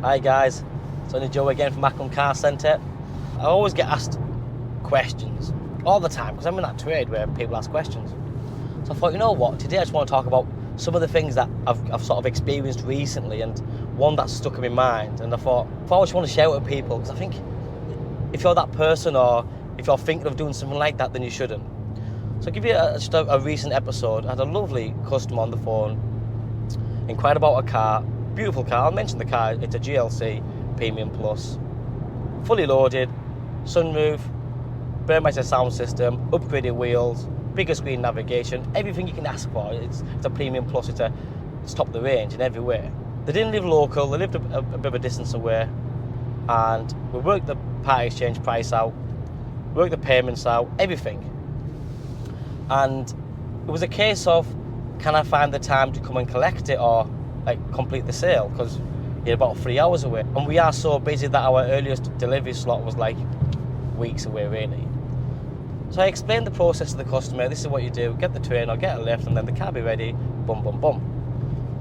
Hi guys, it's only Joe again from Acklam Car Centre. I always get asked questions all the time because I'm in that trade where people ask questions. So I thought, you know what, today I just want to talk about some of the things that I've sort of experienced recently and one that's stuck in my mind. And I thought I just want to share it with people because I think if you're that person or if you're thinking of doing something like that, then you shouldn't. So I'll give you just a recent episode. I had a lovely customer on the phone, inquired about a car, beautiful car. I'll mention the car. It's a GLC Premium Plus, fully loaded, sunroof, Burmester sound system, upgraded wheels, bigger screen navigation, everything you can ask for. It's a Premium Plus. It's top of the range in every way. They didn't live local. They lived a bit of a distance away, and we worked the part exchange price out, worked the payments out, everything. And it was a case of, can I find the time to come and collect it or complete the sale? Because you're about 3 hours away. And we are so busy that our earliest delivery slot was weeks away really. So I explained the process to the customer. This is what you do: get the train or get a lift and then the car be ready, boom, boom, boom.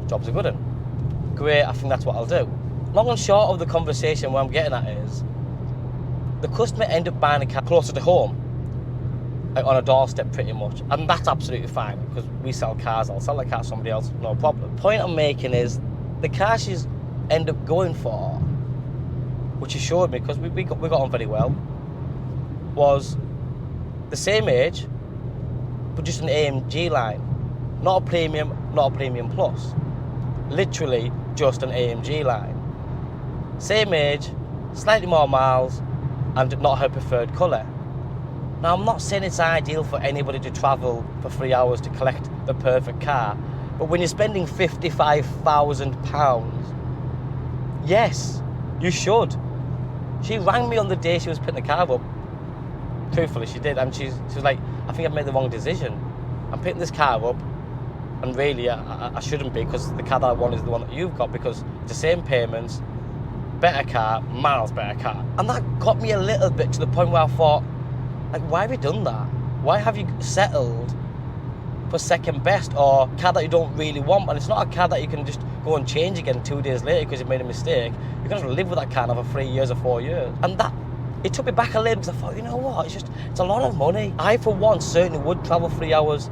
Job's a good one. Great, I think that's what I'll do. Long and short of the conversation, what I'm getting at is, the customer ended up buying a car closer to home, on a doorstep pretty much, and that's absolutely fine because we sell cars. I'll sell the car to somebody else, no problem. The point I'm making is the car she's ended up going for, which she showed me because we got on very well, was the same age but just an AMG line, not a premium, not a Premium Plus, literally just an AMG line, same age, slightly more miles, and not her preferred colour. Now, I'm not saying it's ideal for anybody to travel for 3 hours to collect the perfect car, but when you're spending £55,000, yes, you should. She rang me on the day she was picking the car up. Truthfully, she did, and she was like, I think I've made the wrong decision. I'm picking this car up, and really, I shouldn't be, because the car that I want is the one that you've got, because it's the same payments, better car, miles better car. And that got me a little bit to the point where I thought, why have you done that? Why have you settled for second best or a car that you don't really want? And it's not a car that you can just go and change again 2 days later because you made a mistake. You're going to live with that car now for 3 years or 4 years. And that, it took me back a little because I thought, you know what, it's a lot of money. I, for one, certainly would travel 3 hours.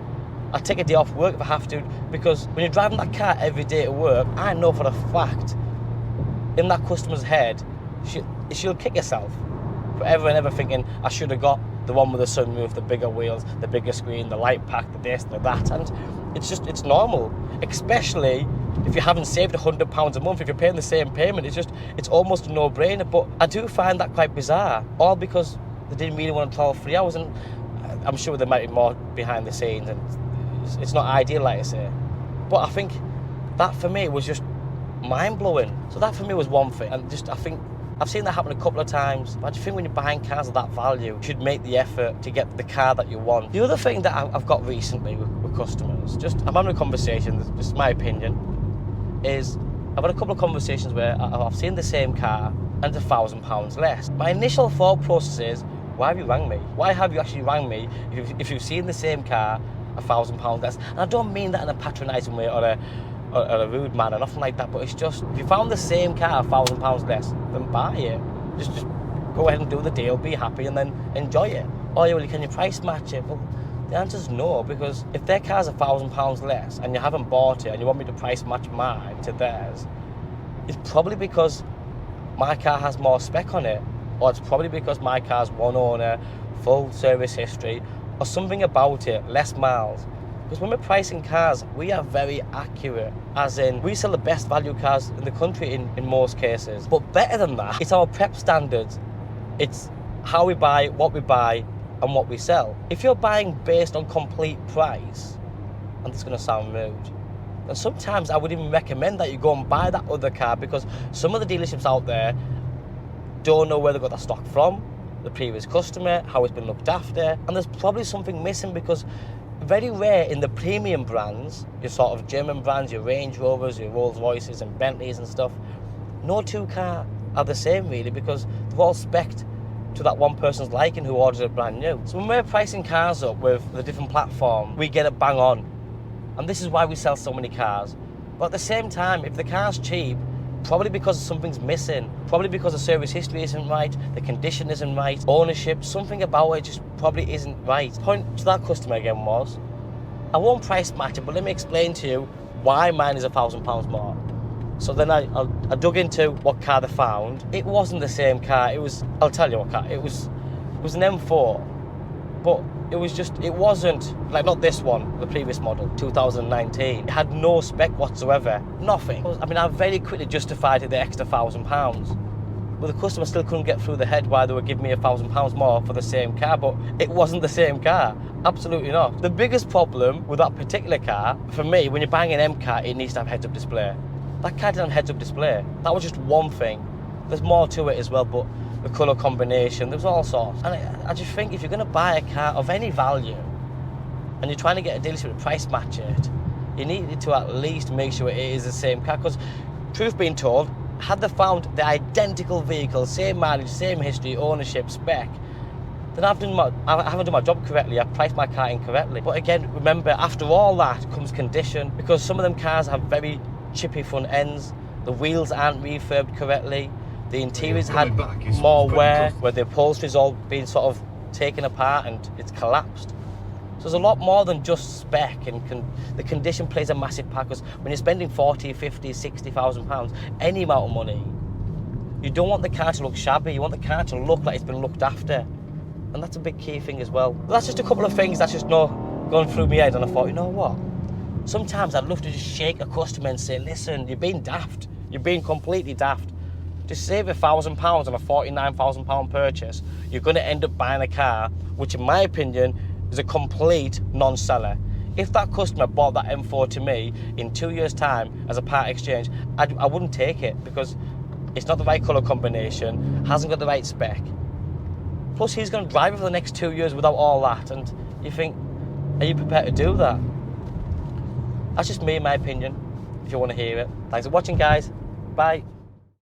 I'd take a day off work if I have to, because when you're driving that car every day to work, I know for a fact, in that customer's head, she'll kick herself forever and ever thinking, I should have got the one with the sunroof, the bigger wheels, the bigger screen, the light pack, the this, the that. And it's normal, especially if you haven't saved £100 a month. If you're paying the same payment, it's almost a no-brainer. But I do find that quite bizarre, all because they didn't really want to travel 3 hours. And I'm sure there might be more behind the scenes, and it's not ideal, like I say. But I think that for me was just mind-blowing. So that for me was one thing, and I think I've seen that happen a couple of times. But I just think when you're buying cars of that value, you should make the effort to get the car that you want. The other thing that I've got recently with customers, I'm having a conversation, this is my opinion, is I've had a couple of conversations where I've seen the same car and it's £1,000 less. My initial thought process is, why have you rang me? Why have you actually rang me if you've seen the same car £1,000 less? And I don't mean that in a patronising way or a rude manner, nothing like that, but it's just, if you found the same car £1,000 less, then buy it. Just go ahead and do the deal, be happy, and then enjoy it. Oh yeah, well, can you price match it? Well, the answer is no, because if their car's £1,000 less and you haven't bought it and you want me to price match mine to theirs, it's probably because my car has more spec on it, or it's probably because my car's one owner, full service history, or something about it, less miles. Because when we're pricing cars, we are very accurate, as in we sell the best value cars in the country in most cases. But better than that, it's our prep standards. It's how we buy, what we buy, and what we sell. If you're buying based on complete price, and this is going to sound rude, then sometimes I would even recommend that you go and buy that other car, because some of the dealerships out there don't know where they got that stock from, the previous customer, how it's been looked after, and there's probably something missing, because very rare in the premium brands, your sort of German brands, your Range Rovers, your Rolls Royces and Bentleys and stuff, no two cars are the same really, because they're all spec'd to that one person's liking who orders it brand new. So when we're pricing cars up with the different platforms, we get it bang on. And this is why we sell so many cars. But at the same time, if the car's cheap, Probably because something's missing. Probably because the service history isn't right, the condition isn't right, ownership, something about it just probably isn't right. Point to that customer again was, I won't price match it, but let me explain to you why mine is £1,000 more. So then I dug into what car they found. It wasn't the same car. I'll tell you what car. It was an M4, but it wasn't, like not this one, the previous model, 2019. It had no spec whatsoever, nothing. I mean, I very quickly justified it the extra £1,000. But the customer still couldn't get through the head why they were giving me £1,000 more for the same car, but it wasn't the same car. Absolutely not. The biggest problem with that particular car, for me, when you're buying an M car, it needs to have heads-up display. That car didn't have heads-up display. That was just one thing. There's more to it as well, but the colour combination, there's all sorts. And I just think if you're going to buy a car of any value and you're trying to get a dealership to price match it, you need to at least make sure it is the same car. Because truth being told, had they found the identical vehicle, same mileage, same history, ownership, spec, then I haven't done my job correctly. I've priced my car incorrectly. But again, remember, after all that comes condition, because some of them cars have very chippy front ends, the wheels aren't refurbed correctly, the interiors had more wear, where the upholstery's all been sort of taken apart and it's collapsed. So there's a lot more than just spec, and the condition plays a massive part, because when you're spending 40, 50, 60,000 pounds, any amount of money, you don't want the car to look shabby, you want the car to look like it's been looked after. And that's a big key thing as well. But that's just a couple of things that's just gone through my head, and I thought, you know what? Sometimes I'd love to just shake a customer and say, listen, you're being daft. You're being completely daft. Just save £1,000 on a £49,000 purchase. You're going to end up buying a car, which in my opinion is a complete non-seller. If that customer bought that M4 to me in 2 years' time as a part exchange, I wouldn't take it, because it's not the right colour combination, hasn't got the right spec. Plus, he's going to drive it for the next 2 years without all that, and you think, are you prepared to do that? That's just me, in my opinion, if you want to hear it. Thanks for watching, guys. Bye.